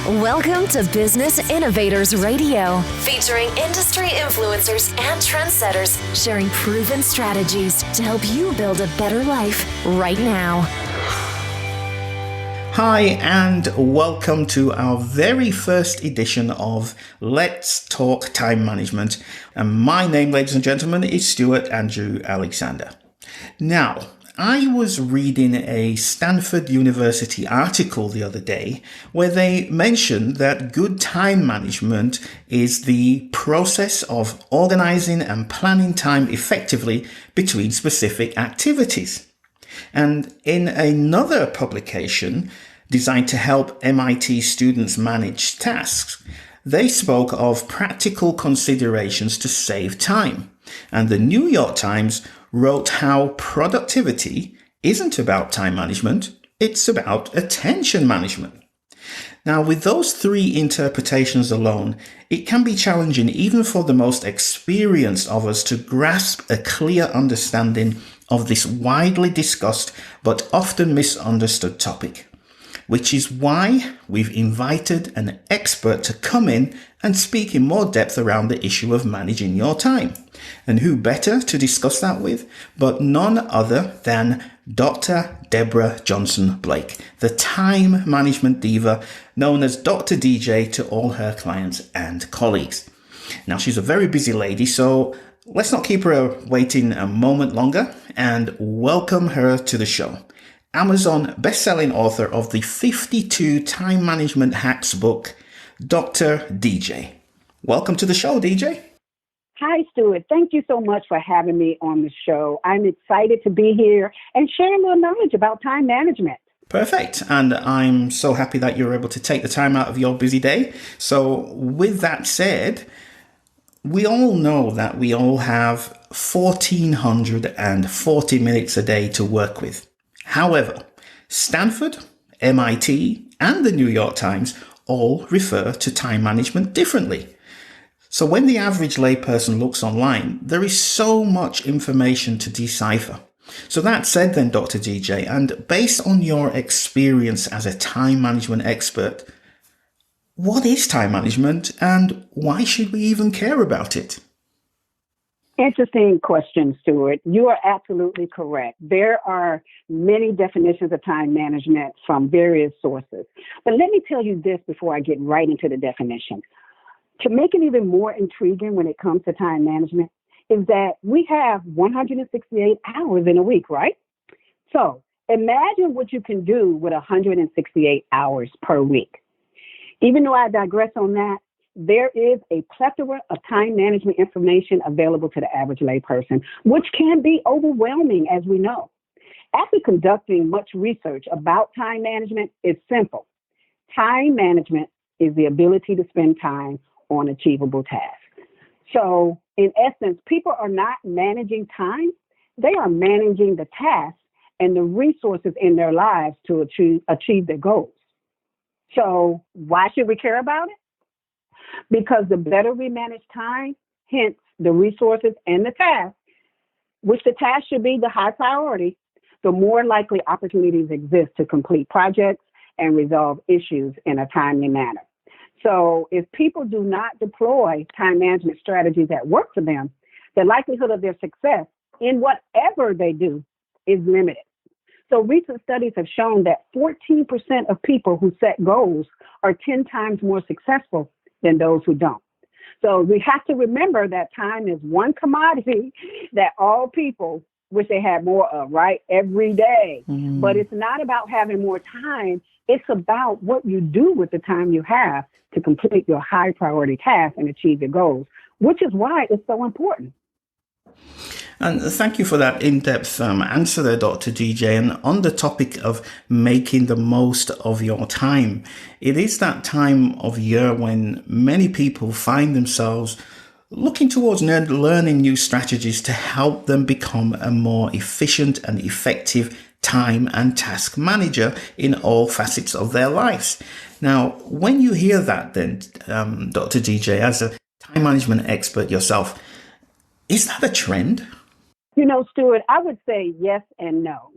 Welcome to Business Innovators Radio, featuring industry influencers and trendsetters sharing proven strategies to help you build a better life right now. Hi, and welcome to our very first edition of Let's Talk Time Management. And my name, ladies and gentlemen, is Stewart Andrew Alexander. Now, I was reading a Stanford University article the other day where they mentioned that good time management is the process of organizing and planning time effectively between specific activities. And in another publication designed to help MIT students manage tasks, they spoke of practical considerations to save time. And the New York Times wrote how productivity isn't about time management, it's about attention management. Now, with those three interpretations alone, it can be challenging even for the most experienced of us to grasp a clear understanding of this widely discussed but often misunderstood topic, which is why we've invited an expert to come in and speak in more depth around the issue of managing your time. And who better to discuss that with but none other than Dr. Deborah Johnson-Blake, the time management diva known as Dr. DJ to all her clients and colleagues. Now, she's a very busy lady, so let's not keep her waiting a moment longer and welcome her to the show. Amazon best-selling author of the 52 Time Management Hacks book, Dr. DJ. Welcome to the show, DJ. Hi, Stewart. Thank you so much for having me on the show. I'm excited to be here and share a little knowledge about time management. Perfect. And I'm so happy that you're able to take the time out of your busy day. So with that said, we all know that we all have 1,440 minutes a day to work with. However, Stanford, MIT, and the New York Times all refer to time management differently. So when the average layperson looks online, there is so much information to decipher. So that said then, Dr. DJ, and based on your experience as a time management expert, what is time management and why should we even care about it? Interesting question, Stewart. You are absolutely correct. There are many definitions of time management from various sources. But let me tell you this before I get right into the definition. To make it even more intriguing when it comes to time management is that we have 168 hours in a week, right? So imagine what you can do with 168 hours per week. Even though I digress on that, there is a plethora of time management information available to the average layperson, which can be overwhelming, as we know. After conducting much research about time management, it's simple. Time management is the ability to spend time on achievable tasks. So, in essence, people are not managing time. They are managing the tasks and the resources in their lives to achieve their goals. So, why should we care about it? Because the better we manage time, hence the resources and the tasks, which the task should be the high priority, the more likely opportunities exist to complete projects and resolve issues in a timely manner. So if people do not deploy time management strategies that work for them, the likelihood of their success in whatever they do is limited. So recent studies have shown that 14% of people who set goals are 10 times more successful than those who don't. So we have to remember that time is one commodity that all people wish they had more of, right? Every day. Mm-hmm. But it's not about having more time. It's about what you do with the time you have to complete your high priority tasks and achieve your goals, which is why it's so important. And thank you for that in-depth answer there, Dr. DJ. And on the topic of making the most of your time, it is that time of year when many people find themselves looking towards learning new strategies to help them become a more efficient and effective time and task manager in all facets of their lives. Now, when you hear that then, Dr. DJ, as a time management expert yourself, is that a trend? You know, Stewart, I would say yes and no.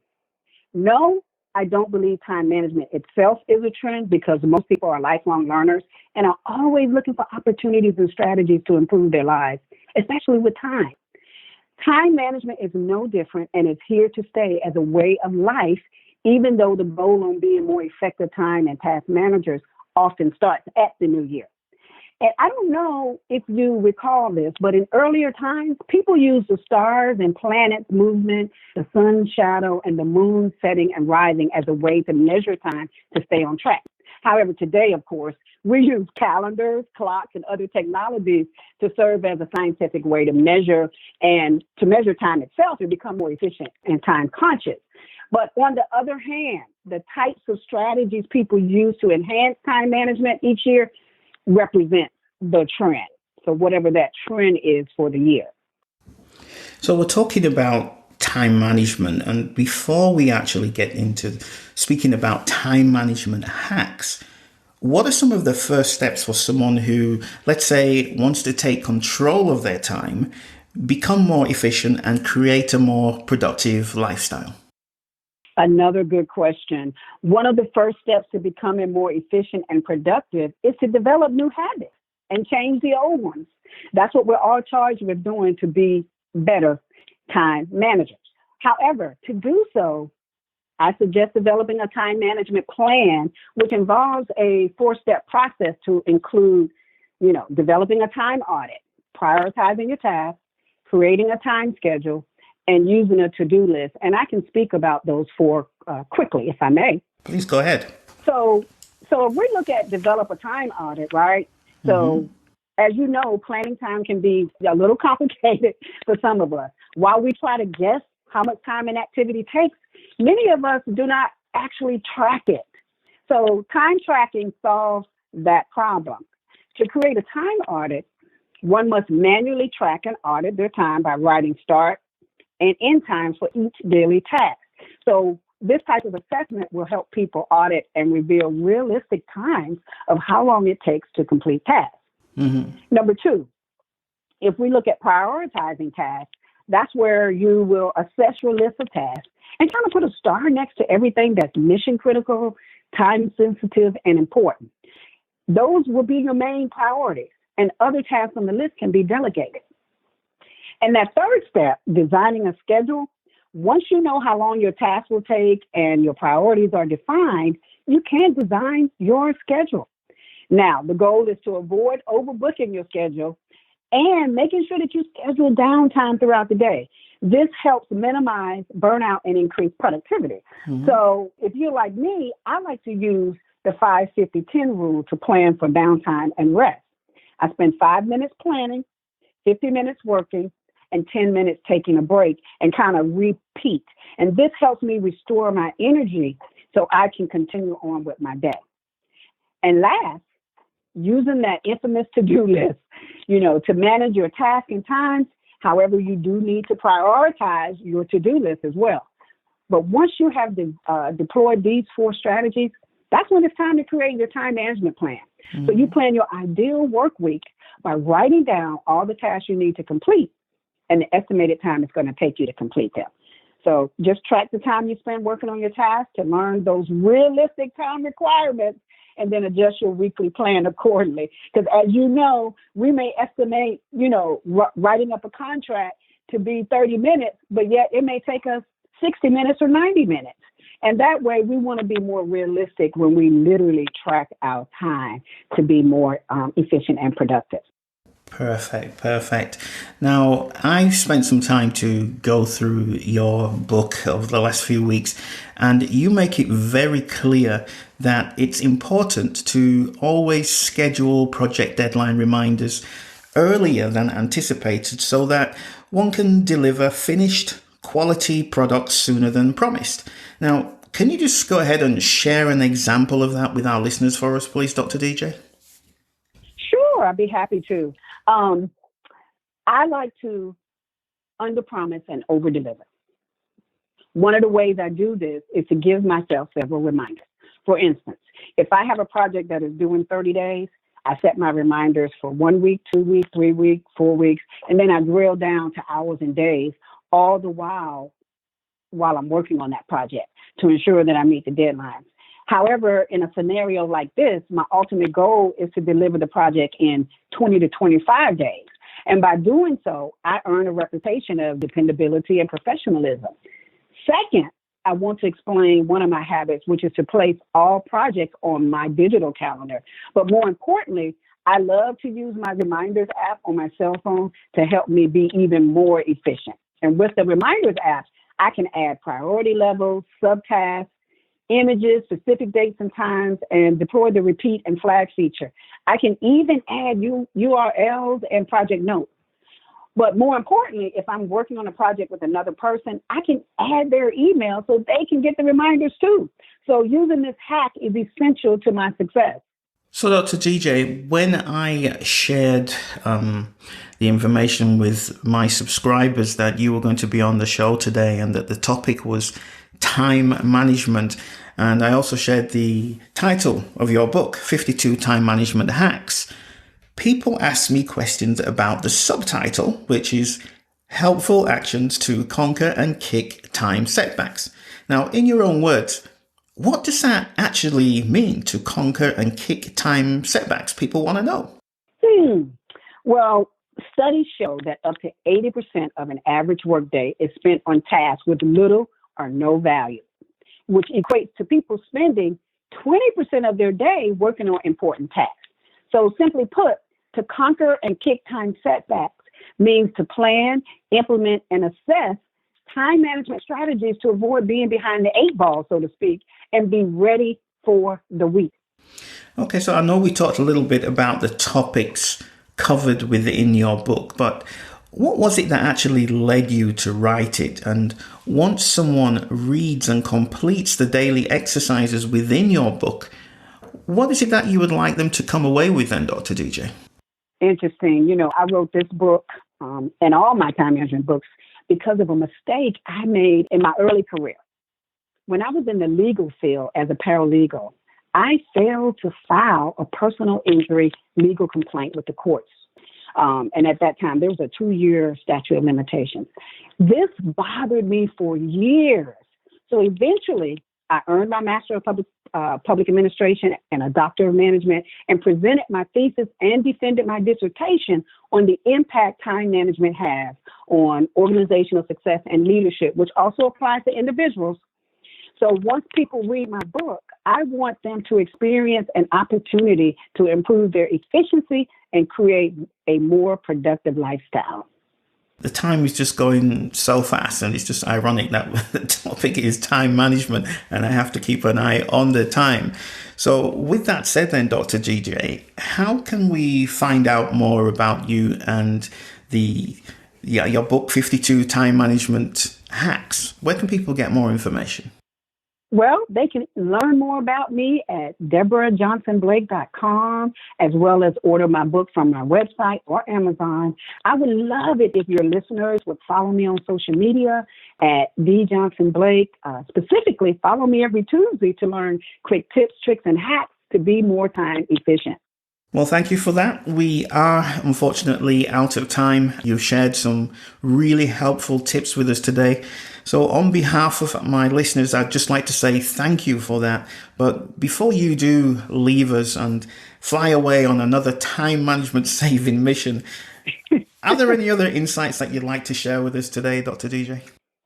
No, I don't believe time management itself is a trend because most people are lifelong learners and are always looking for opportunities and strategies to improve their lives, especially with time. Time management is no different and is here to stay as a way of life, even though the goal on being more effective time and task managers often starts at the new year. And I don't know if you recall this, but in earlier times, people used the stars and planets movement, the sun's shadow, and the moon setting and rising as a way to measure time to stay on track. However, today, of course, we use calendars, clocks, and other technologies to serve as a scientific way to measure time itself and become more efficient and time conscious. But on the other hand, the types of strategies people use to enhance time management each year represent the trend. So whatever that trend is for the year. So we're talking about time management. And before we actually get into speaking about time management hacks, what are some of the first steps for someone who, let's say, wants to take control of their time, become more efficient, and create a more productive lifestyle? Another good question. One of the first steps to becoming more efficient and productive is to develop new habits and change the old ones. That's what we're all charged with doing to be better time managers. However, to do so, I suggest developing a time management plan, which involves a 4-step process to include, developing a time audit, prioritizing your tasks, creating a time schedule, and using a to-do list. And I can speak about those 4 quickly, if I may. Please go ahead. So if we look at develop a time audit, right? So as you know, planning time can be a little complicated for some of us. While we try to guess how much time an activity takes, many of us do not actually track it. So time tracking solves that problem. To create a time audit, one must manually track and audit their time by writing start and end times for each daily task. So this type of assessment will help people audit and reveal realistic times of how long it takes to complete tasks. Number 2, if we look at prioritizing tasks, that's where you will assess your list of tasks and kind of put a star next to everything that's mission critical, time sensitive, and important. Those will be your main priorities, and other tasks on the list can be delegated. And that 3rd step, designing a schedule, once you know how long your task will take and your priorities are defined, you can design your schedule. Now, the goal is to avoid overbooking your schedule and making sure that you schedule downtime throughout the day. This helps minimize burnout and increase productivity. So if you're like me, I like to use the 5-50-10 rule to plan for downtime and rest. I spend 5 minutes planning, 50 minutes working, and 10 minutes taking a break and kind of repeat. And this helps me restore my energy so I can continue on with my day. And last, using that infamous to-do list, to manage your tasks and times. However, you do need to prioritize your to-do list as well. But once you have deployed these 4 strategies, that's when it's time to create your time management plan. So you plan your ideal work week by writing down all the tasks you need to complete and the estimated time it's going to take you to complete them. So just track the time you spend working on your tasks to learn those realistic time requirements and then adjust your weekly plan accordingly. Because as you know, we may estimate, writing up a contract to be 30 minutes, but yet it may take us 60 minutes or 90 minutes. And that way we want to be more realistic when we literally track our time to be more efficient and productive. Perfect. Now, I've spent some time to go through your book over the last few weeks, and you make it very clear that it's important to always schedule project deadline reminders earlier than anticipated so that one can deliver finished quality products sooner than promised. Now, can you just go ahead and share an example of that with our listeners for us, please, Dr. DJ? Sure, I'd be happy to. I like to underpromise and overdeliver. One of the ways I do this is to give myself several reminders. For instance, if I have a project that is due in 30 days, I set my reminders for 1 week, 2 weeks, 3 weeks, 4 weeks, and then I drill down to hours and days, all the while while I'm working on that project to ensure that I meet the deadlines. However, in a scenario like this, my ultimate goal is to deliver the project in 20 to 25 days. And by doing so, I earn a reputation of dependability and professionalism. Second, I want to explain one of my habits, which is to place all projects on my digital calendar. But more importantly, I love to use my reminders app on my cell phone to help me be even more efficient. And with the reminders app, I can add priority levels, subtasks, images, specific dates and times, and deploy the repeat and flag feature. I can even add URLs and project notes. But more importantly, if I'm working on a project with another person, I can add their email so they can get the reminders too. So using this hack is essential to my success. So, Dr. DJ, when I shared the information with my subscribers that you were going to be on the show today and that the topic was time management, and I also shared the title of your book, 52 Time Management Hacks, people ask me questions about the subtitle, which is Helpful Actions to Conquer and Kick Time Setbacks. Now, in your own words, what does that actually mean, to conquer and kick time setbacks? People want to know. Well, studies show that up to 80% of an average workday is spent on tasks with little or no value, which equates to people spending 20% of their day working on important tasks. So simply put, to conquer and kick time setbacks means to plan, implement, and assess time management strategies to avoid being behind the eight ball, so to speak, and be ready for the week. Okay, so I know we talked a little bit about the topics covered within your book, but what was it that actually led you to write it? And once someone reads and completes the daily exercises within your book, what is it that you would like them to come away with then, Dr. DJ? Interesting. I wrote this book and all my time management books because of a mistake I made in my early career. When I was in the legal field as a paralegal, I failed to file a personal injury legal complaint with the courts. And at that time, there was a 2-year statute of limitations. This bothered me for years. So eventually, I earned my Master of Public Administration and a Doctor of Management and presented my thesis and defended my dissertation on the impact time management has on organizational success and leadership, which also applies to individuals. So once people read my book, I want them to experience an opportunity to improve their efficiency and create a more productive lifestyle. The time is just going so fast, and it's just ironic that the topic is time management, and I have to keep an eye on the time. So with that said then, Dr. DJ, how can we find out more about you and your book, 52 Time Management Hacks? Where can people get more information? Well, they can learn more about me at DeborahJohnsonBlake.com, as well as order my book from my website or Amazon. I would love it if your listeners would follow me on social media at DJohnsonBlake. Specifically, follow me every Tuesday to learn quick tips, tricks, and hacks to be more time efficient. Well, thank you for that. We are unfortunately out of time. You've shared some really helpful tips with us today. So on behalf of my listeners, I'd just like to say thank you for that. But before you do leave us and fly away on another time management saving mission, are there any other insights that you'd like to share with us today, Dr. DJ?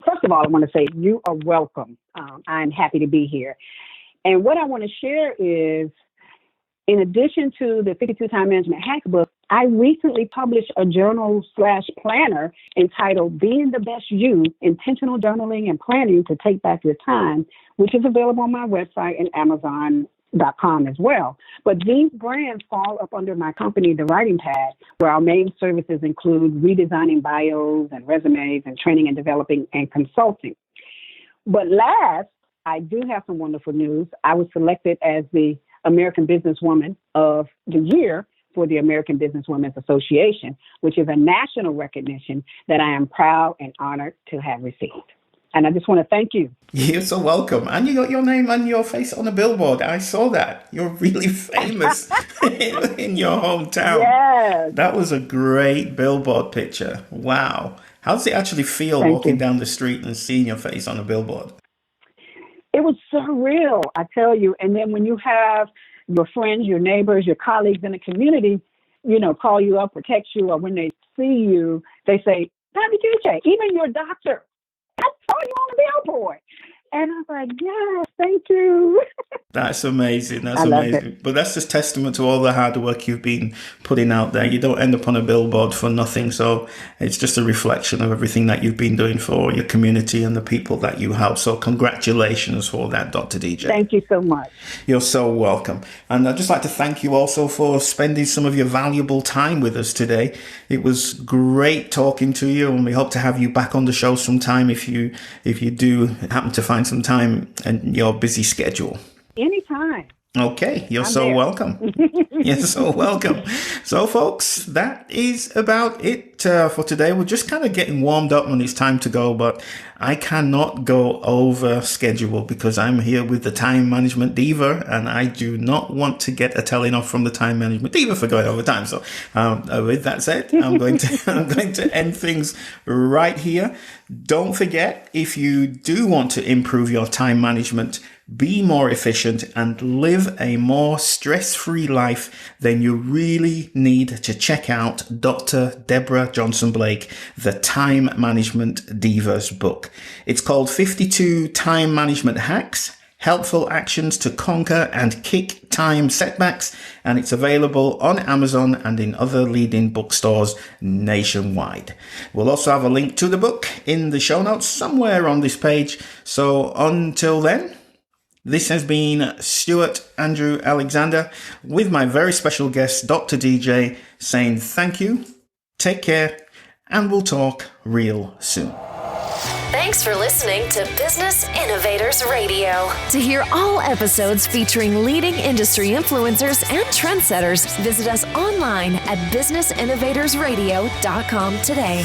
First of all, I want to say you are welcome. I'm happy to be here. And what I want to share is, in addition to the 52 Time Management Hacks book, I recently published a journal/planner entitled Being the Best You, Intentional Journaling and Planning to Take Back Your Time, which is available on my website and Amazon.com as well. But these brands fall up under my company, The Writing Pad, where our main services include redesigning bios and resumes and training and developing and consulting. But last, I do have some wonderful news. I was selected as the American Businesswoman of the Year for the American Businesswomen's Association, which is a national recognition that I am proud and honored to have received. And I just want to thank you. You're so welcome. And you got your name and your face on a billboard. I saw that. You're really famous in your hometown. Yes. That was a great billboard picture. Wow. How does it actually feel Thank walking you. down the street and seeing your face on a billboard? It was surreal, I tell you. And then when you have your friends, your neighbors, your colleagues in the community, call you up or text you, or when they see you, they say, Dr. DJ, even your doctor, I saw you on the billboard. And I was like, yes, thank you. That's amazing. That's I loved amazing. But that's just testament to all the hard work you've been putting out there. You don't end up on a billboard for nothing. So it's just a reflection of everything that you've been doing for your community and the people that you help. So congratulations for that, Dr. DJ. Thank you so much. You're so welcome. And I'd just like to thank you also for spending some of your valuable time with us today. It was great talking to you, and we hope to have you back on the show sometime if you do happen to find some time in your busy schedule. Anytime. Okay, you're I'm so there. welcome. You're so welcome. So, folks, that is about it for today. We're just kind of getting warmed up when it's time to go, but I cannot go over schedule because I'm here with the Time Management Diva, and I do not want to get a telling off from the Time Management Diva for going over time. So, with that said, I'm going to end things right here. Don't forget, if you do want to improve your time management, be more efficient, and live a more stress-free life, then you really need to check out Dr. Deborah Johnson-Blake, the Time Management Diva's book. It's called 52 Time Management Hacks, Helpful Actions to Conquer and Kick Time Setbacks, and it's available on Amazon and in other leading bookstores nationwide. We'll also have a link to the book in the show notes somewhere on this page. So until then, this has been Stewart Andrew Alexander with my very special guest, Dr. DJ, saying thank you, take care, and we'll talk real soon. Thanks for listening to Business Innovators Radio. To hear all episodes featuring leading industry influencers and trendsetters, visit us online at businessinnovatorsradio.com today.